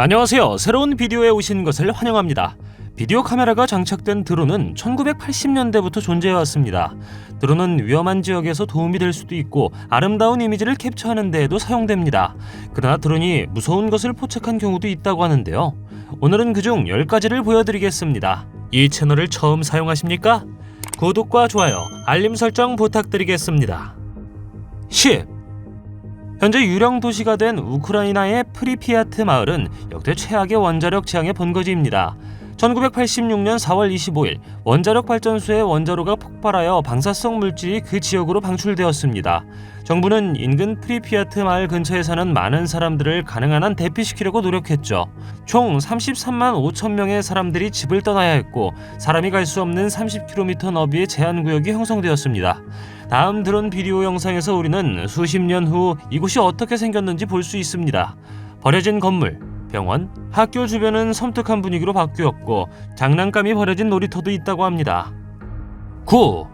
안녕하세요. 새로운 비디오에 오신 것을 환영합니다. 비디오 카메라가 장착된 드론은 1980년대부터 존재해왔습니다. 드론은 위험한 지역에서 도움이 될 수도 있고 아름다운 이미지를 캡처하는 데에도 사용됩니다. 그러나 드론이 무서운 것을 포착한 경우도 있다고 하는데요. 오늘은 그중 10가지를 보여드리겠습니다. 이 채널을 처음 사용하십니까? 구독과 좋아요, 알림 설정 부탁드리겠습니다. 10. 현재 유령 도시가 된 우크라이나의 프리피아트 마을은 역대 최악의 원자력 재앙의 본거지입니다. 1986년 4월 25일 원자력 발전소의 원자로가 폭발하여 방사성 물질이 그 지역으로 방출되었습니다. 정부는 인근 프리피아트 마을 근처에 사는 많은 사람들을 가능한 한 대피시키려고 노력했죠. 총 33만 5천 명의 사람들이 집을 떠나야 했고 사람이 갈 수 없는 30km 너비의 제한구역이 형성되었습니다. 다음 드론 비디오 영상에서 우리는 수십 년 후 이곳이 어떻게 생겼는지 볼 수 있습니다. 버려진 건물, 병원, 학교 주변은 섬뜩한 분위기로 바뀌었고 장난감이 버려진 놀이터도 있다고 합니다. 9.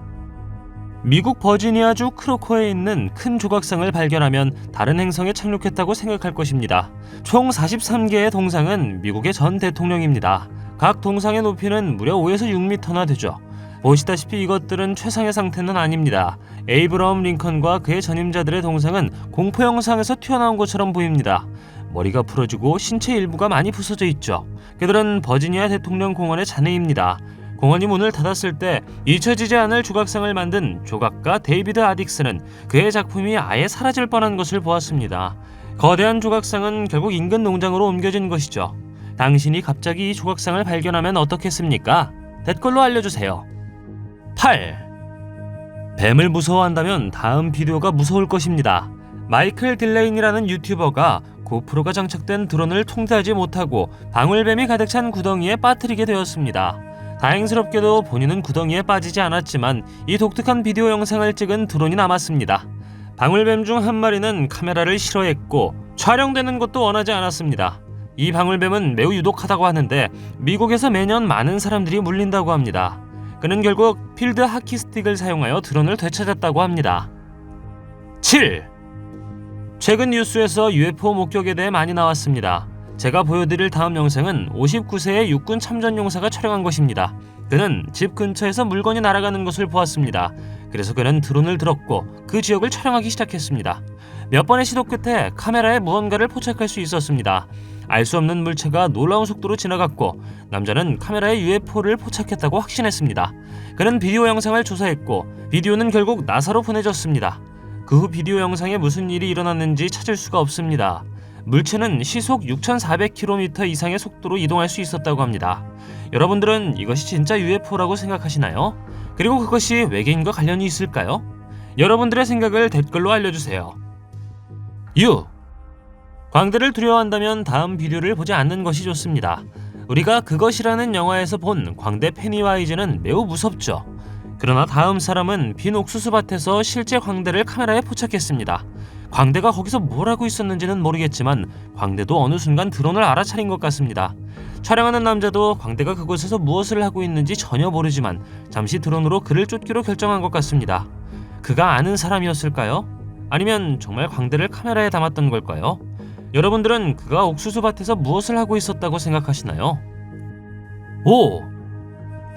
미국 버지니아주 크로코에 있는 큰 조각상을 발견하면 다른 행성에 착륙했다고 생각할 것입니다. 총 43개의 동상은 미국의 전 대통령입니다. 각 동상의 높이는 무려 5에서 6m나 되죠. 보시다시피 이것들은 최상의 상태는 아닙니다. 에이브러함 링컨과 그의 전임자들의 동상은 공포 영상에서 튀어나온 것처럼 보입니다. 머리가 부러지고 신체 일부가 많이 부서져 있죠. 그들은 버지니아 대통령 공원의 잔해입니다. 공원이 문을 닫았을 때 잊혀지지 않을 조각상을 만든 조각가 데이비드 아딕스는 그의 작품이 아예 사라질 뻔한 것을 보았습니다. 거대한 조각상은 결국 인근 농장으로 옮겨진 것이죠. 당신이 갑자기 이 조각상을 발견하면 어떻겠습니까? 댓글로 알려주세요. 8. 뱀을 무서워한다면 다음 비디오가 무서울 것입니다. 마이클 딜레인이라는 유튜버가 고프로가 장착된 드론을 통제하지 못하고 방울뱀이 가득 찬 구덩이에 빠뜨리게 되었습니다. 다행스럽게도 본인은 구덩이에 빠지지 않았지만 이 독특한 비디오 영상을 찍은 드론이 남았습니다. 방울뱀 중 한 마리는 카메라를 싫어했고 촬영되는 것도 원하지 않았습니다. 이 방울뱀은 매우 유독하다고 하는데 미국에서 매년 많은 사람들이 물린다고 합니다. 그는 결국 필드 하키 스틱을 사용하여 드론을 되찾았다고 합니다. 7. 최근 뉴스에서 UFO 목격에 대해 많이 나왔습니다. 제가 보여드릴 다음 영상은 59세의 육군 참전용사가 촬영한 것입니다. 그는 집 근처에서 물건이 날아가는 것을 보았습니다. 그래서 그는 드론을 들었고 그 지역을 촬영하기 시작했습니다. 몇 번의 시도 끝에 카메라에 무언가를 포착할 수 있었습니다. 알 수 없는 물체가 놀라운 속도로 지나갔고 남자는 카메라에 UFO를 포착했다고 확신했습니다. 그는 비디오 영상을 조사했고 비디오는 결국 나사로 보내졌습니다. 그 후 비디오 영상에 무슨 일이 일어났는지 찾을 수가 없습니다. 물체는 시속 6,400km 이상의 속도로 이동할 수 있었다고 합니다. 여러분들은 이것이 진짜 UFO라고 생각하시나요? 그리고 그것이 외계인과 관련이 있을까요? 여러분들의 생각을 댓글로 알려주세요. 6. 광대를 두려워한다면 다음 비디오를 보지 않는 것이 좋습니다. 우리가 그것이라는 영화에서 본 광대 페니와이즈는 매우 무섭죠. 그러나 다음 사람은 빈 옥수수밭에서 실제 광대를 카메라에 포착했습니다. 광대가 거기서 뭘 하고 있었는지는 모르겠지만 광대도 어느 순간 드론을 알아차린 것 같습니다. 촬영하는 남자도 광대가 그곳에서 무엇을 하고 있는지 전혀 모르지만 잠시 드론으로 그를 쫓기로 결정한 것 같습니다. 그가 아는 사람이었을까요? 아니면 정말 광대를 카메라에 담았던 걸까요? 여러분들은 그가 옥수수밭에서 무엇을 하고 있었다고 생각하시나요? 5.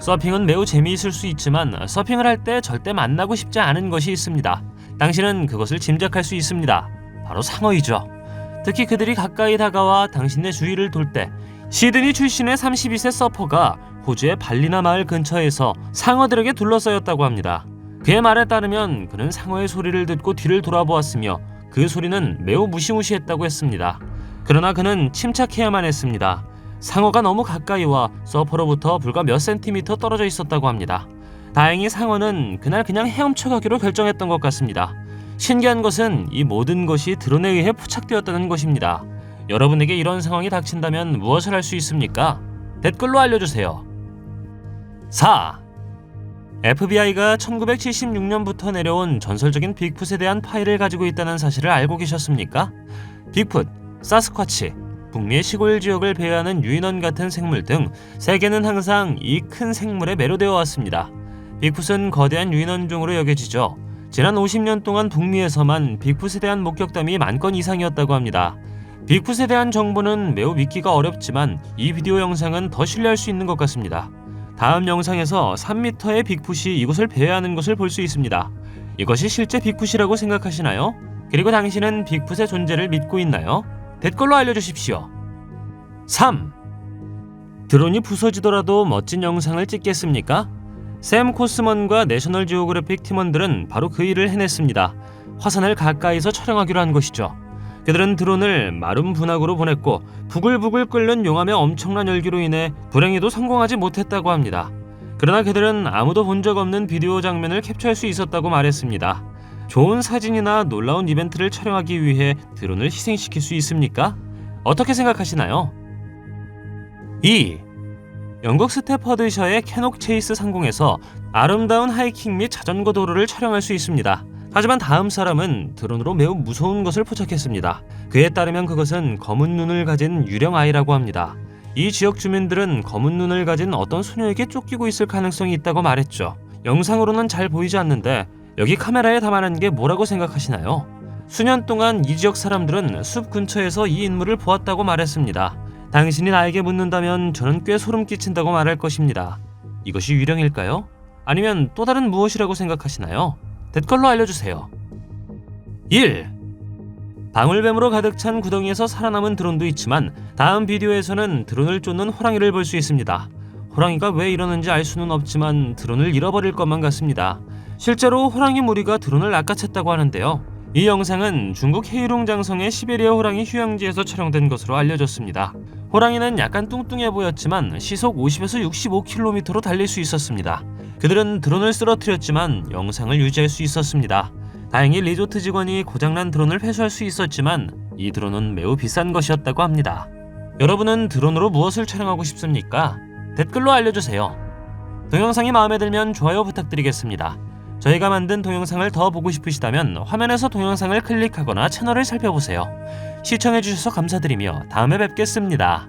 서핑은 매우 재미있을 수 있지만 서핑을 할 때 절대 만나고 싶지 않은 것이 있습니다. 당신은 그것을 짐작할 수 있습니다. 바로 상어이죠. 특히 그들이 가까이 다가와 당신의 주위를 돌 때 시드니 출신의 32세 서퍼가 호주의 발리나 마을 근처에서 상어들에게 둘러싸였다고 합니다. 그의 말에 따르면 그는 상어의 소리를 듣고 뒤를 돌아보았으며 그 소리는 매우 무시무시했다고 했습니다. 그러나 그는 침착해야만 했습니다. 상어가 너무 가까이 와 서퍼로부터 불과 몇 센티미터 떨어져 있었다고 합니다. 다행히 상어는 그날 그냥 헤엄쳐 가기로 결정했던 것 같습니다. 신기한 것은 이 모든 것이 드론에 의해 포착되었다는 것입니다. 여러분에게 이런 상황이 닥친다면 무엇을 할 수 있습니까? 댓글로 알려주세요. 4. FBI가 1976년부터 내려온 전설적인 빅풋에 대한 파일을 가지고 있다는 사실을 알고 계셨습니까? 빅풋, 사스쿼치, 북미의 시골 지역을 배회하는 유인원 같은 생물 등 세계는 항상 이 큰 생물에 매료되어 왔습니다. 빅풋은 거대한 유인원종으로 여겨지죠. 지난 50년 동안 북미에서만 빅풋에 대한 목격담이 10,000건 이상이었다고 합니다. 빅풋에 대한 정보는 매우 믿기가 어렵지만 이 비디오 영상은 더 신뢰할 수 있는 것 같습니다. 다음 영상에서 3m의 빅풋이 이곳을 배회하는 것을 볼 수 있습니다. 이것이 실제 빅풋이라고 생각하시나요? 그리고 당신은 빅풋의 존재를 믿고 있나요? 댓글로 알려주십시오. 3. 드론이 부서지더라도 멋진 영상을 찍겠습니까? 샘 코스먼과 내셔널 지오그래픽 팀원들은 바로 그 일을 해냈습니다. 화산을 가까이서 촬영하기로 한 것이죠. 그들은 드론을 마름 분화구로 보냈고 부글부글 끓는 용암의 엄청난 열기로 인해 불행히도 성공하지 못했다고 합니다. 그러나 그들은 아무도 본 적 없는 비디오 장면을 캡처할 수 있었다고 말했습니다. 좋은 사진이나 놀라운 이벤트를 촬영하기 위해 드론을 희생시킬 수 있습니까? 어떻게 생각하시나요? 2. 영국 스태퍼드셔의 캐녹 체이스 상공에서 아름다운 하이킹 및 자전거 도로를 촬영할 수 있습니다. 하지만 다음 사람은 드론으로 매우 무서운 것을 포착했습니다. 그에 따르면 그것은 검은 눈을 가진 유령 아이라고 합니다. 이 지역 주민들은 검은 눈을 가진 어떤 소녀에게 쫓기고 있을 가능성이 있다고 말했죠. 영상으로는 잘 보이지 않는데 여기 카메라에 담아낸 게 뭐라고 생각하시나요? 수년 동안 이 지역 사람들은 숲 근처에서 이 인물을 보았다고 말했습니다. 당신이 나에게 묻는다면 저는 꽤 소름 끼친다고 말할 것입니다. 이것이 유령일까요? 아니면 또 다른 무엇이라고 생각하시나요? 댓글로 알려주세요. 1. 방울뱀으로 가득 찬 구덩이에서 살아남은 드론도 있지만 다음 비디오에서는 드론을 쫓는 호랑이를 볼 수 있습니다. 호랑이가 왜 이러는지 알 수는 없지만 드론을 잃어버릴 것만 같습니다. 실제로 호랑이 무리가 드론을 낚아챘다고 하는데요. 이 영상은 중국 헤이룽장성의 시베리아 호랑이 휴양지에서 촬영된 것으로 알려졌습니다. 호랑이는 약간 뚱뚱해 보였지만 시속 50에서 65km로 달릴 수 있었습니다. 그들은 드론을 쓰러뜨렸지만 영상을 유지할 수 있었습니다. 다행히 리조트 직원이 고장난 드론을 회수할 수 있었지만 이 드론은 매우 비싼 것이었다고 합니다. 여러분은 드론으로 무엇을 촬영하고 싶습니까? 댓글로 알려주세요. 동영상이 마음에 들면 좋아요 부탁드리겠습니다. 저희가 만든 동영상을 더 보고 싶으시다면 화면에서 동영상을 클릭하거나 채널을 살펴보세요. 시청해주셔서 감사드리며 다음에 뵙겠습니다.